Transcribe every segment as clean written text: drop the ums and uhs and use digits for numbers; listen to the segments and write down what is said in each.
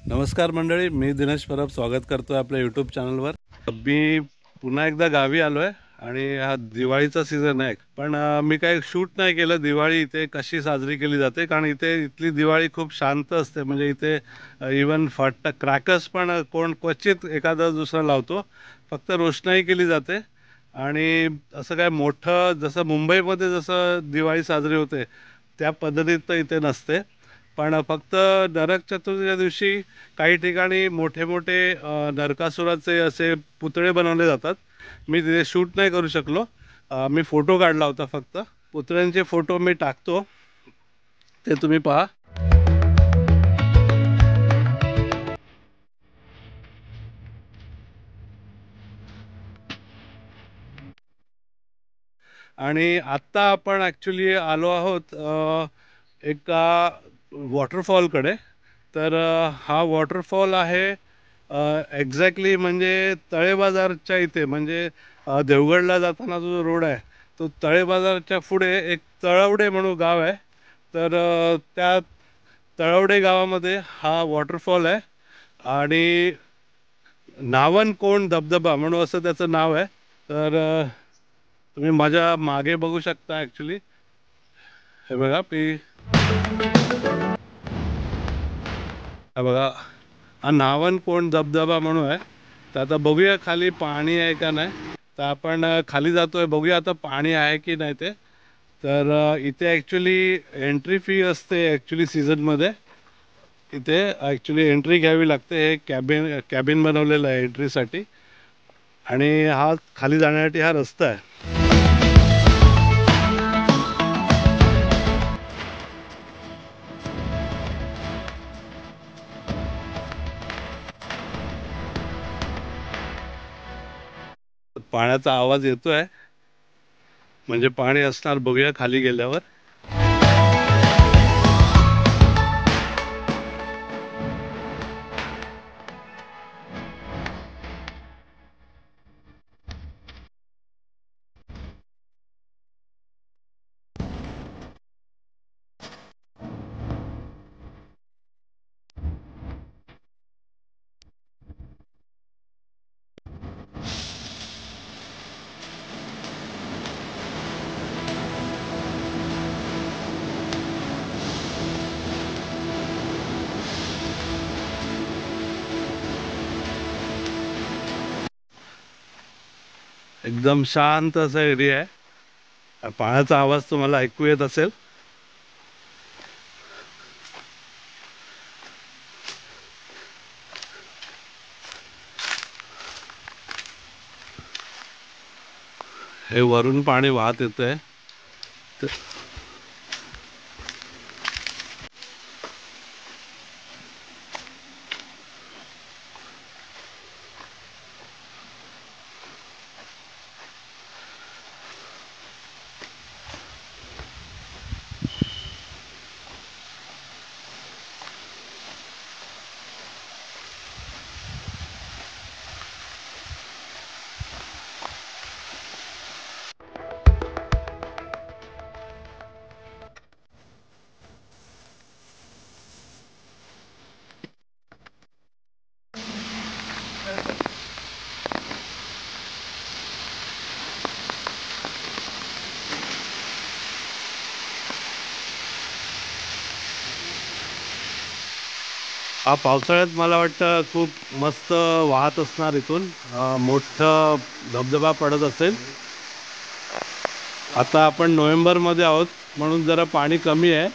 नमस्कार मंडळी, मी दिनेश परब स्वागत करतो आपल्या यूट्यूब चॅनलवर। मी पुन्हा एकदा गावी आलो आहे आणि हा दिवाळीचा सीझन आहे, पण मी काही शूट नाही केलं दिवाळी इथे कशी साजरी केली जाते, कारण इथली दिवाळी खूप शांत असते। म्हणजे इथे इवन क्रॅकर्स पण कोण क्वचित एखादा दुसरा लावतो, फक्त रोषणाई केली जाते। आणि असं काय मोठं जसं मुंबईमध्ये जसं दिवाळी साजरी होते त्या पद्धतीत तर इथे नसते। पण फक्त नरक चतुर्थीच्या दिवशी काही ठिकाणी मोठे मोठे नरकासुराचे असे पुतळे बनवले जातात। मी तिथे शूट नाही करू शकलो, मी फोटो काढला होता फक्त। पुतळ्यांचे फोटो मी टाकतो, ते तुम्ही पहा। आणि आत्ता आपण ॲक्च्युली आलो आहोत एका वॉटरफॉलकडे। तर हा वॉटरफॉल आहे एक्झॅक्टली म्हणजे तळे बाजारच्या इथे, म्हणजे देवगडला जाताना जो रोड आहे तो तळे बाजारच्या पुढे एक तळवडे म्हणून गाव आहे। तर त्या तळवडे गावामध्ये हा वॉटरफॉल आहे आणि नावनकोंड धबधबा म्हणून असं त्याचं नाव आहे। तर तुम्ही माझ्या मागे बघू शकता, ॲक्च्युली हे बघा, हा बघा, हा नावनकोंड धबधबा म्हणून आहे। तर आता बघूया खाली पाणी आहे का नाही। तर आपण खाली जातोय, बघूया आता पाणी आहे की नाही ते। तर इथे ॲक्च्युली एंट्री फी असते ॲक्च्युली सीझनमध्ये। इथे ॲक्च्युली एंट्री घ्यावी लागते, हे कॅबिन बनवलेलं आहे एंट्रीसाठी। आणि हा खाली जाण्यासाठी हा रस्ता आहे। पाण्याचा आवाज येतोय, म्हणजे पाणी असणार, बघूया खाली गेल्यावर। एकदम शांत असा एरिया आहे, पाण्याचा आवाज तुम्हाला ऐकू येत असेल। हे वरून पाणी वाहत येतंय। हा पावसाळ्यात मला वाटतं खूप मस्त वाहत असणार, इथून मोठं धबधबा पडत असेल। आता आपण नोव्हेंबरमध्ये आहोत म्हणून जरा पाणी कमी आहे।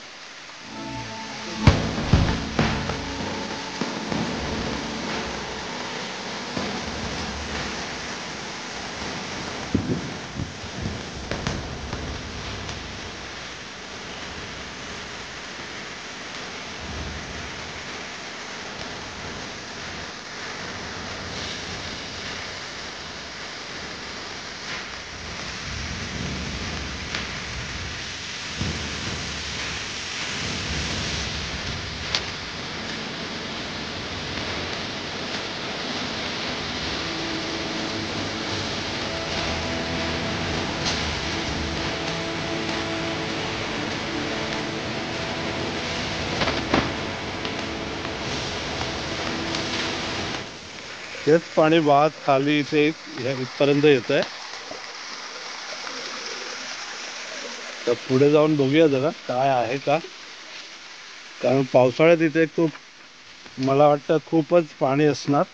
तेच पाणी वाहत खाली इथे इथपर्यंत येत आहे. तर पुढे जाऊन बघूया जरा काय आहे का, कारण पावसाळ्यात इथे खूप, मला वाटतं खूपच पाणी असणार.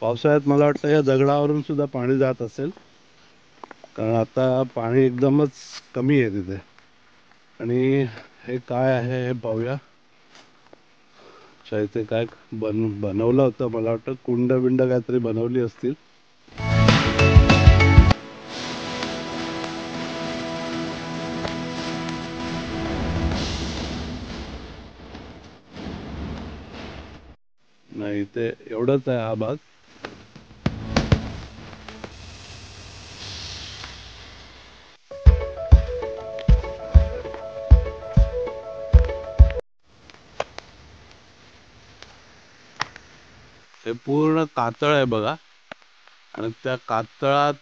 पावसाळ्यात मला वाटतं या दगडावरून सुद्धा पाणी जात असेल, कारण आता पाणी एकदमच कमी आहे तिथे. आणि हे काय आहे हे पाहूया. अच्छा, इथे काय बनवलं होतं, मला वाटतं कुंड बिंड काहीतरी बनवली असतील. नाही, इथे एवढंच आहे हा भाग. हे पूर्ण कातळ आहे बघा, आणि त्या कातळात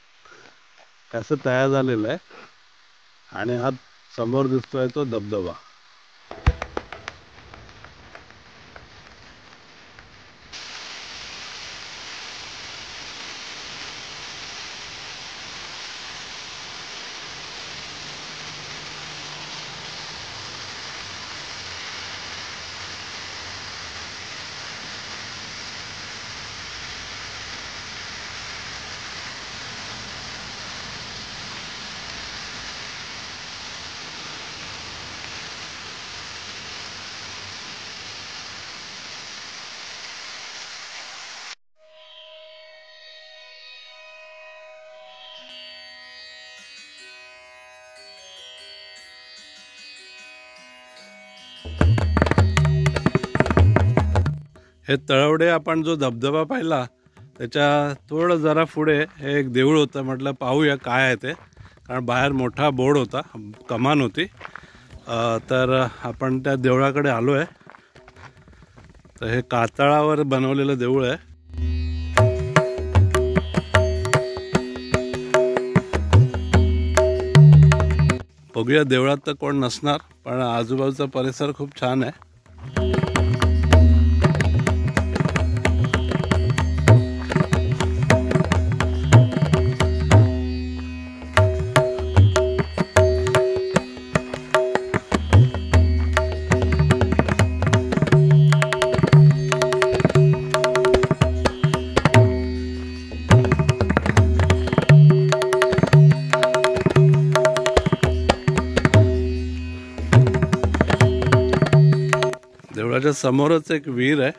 कसं तयार झालेलं आहे. आणि हा समोर दिसतोय तो धबधबा. हे तळवडे आपण जो धबधबा पाहिला त्याच्या थोडं जरा पुढे हे एक देऊळ होतं. म्हटलं पाहूया काय आहे ते, कारण बाहेर मोठा बोर्ड होता, कमान होती. तर आपण त्या देवळाकडे आलो आहे. तर हे कातळावर बनवलेलं देऊळ आहे. बघूया, देवळात तर कोण नसणार, पण आजूबाजूचा परिसर खूप छान आहे. देवळाच्या समोरच एक विहीर आहे.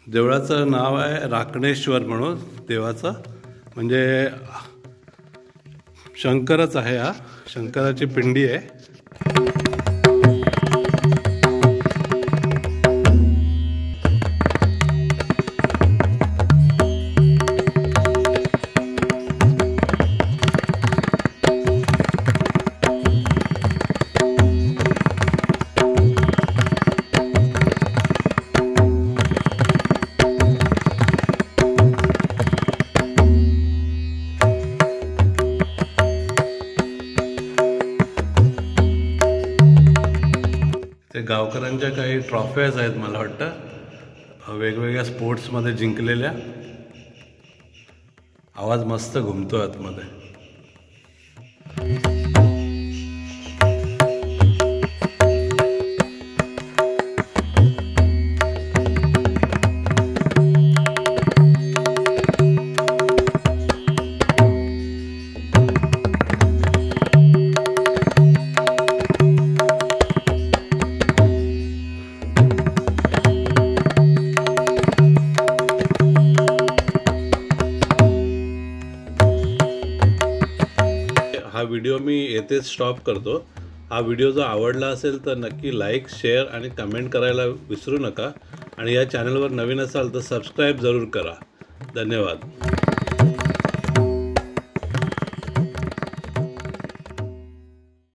देवळाचं नाव आहे राकणेश्वर म्हणून. देवाचं म्हणजे शंकरच आहे, हा शंकराची पिंडी आहे. ते गावकऱ्यांच्या काही ट्रॉफीज आहेत, मला वाटतं वेगवेगळ्या स्पोर्ट्समध्ये जिंकलेल्या. आवाज मस्त घुमतोय आतमध्ये. हा व्हिडिओ मी येथेच स्टॉप करतो. हा व्हिडिओ जर आवडला असेल तर नक्की लाईक, शेअर आणि कमेंट करायला विसरू नका. आणि या चॅनलवर नवीन असाल तर सबस्क्राईब जरूर करा. धन्यवाद.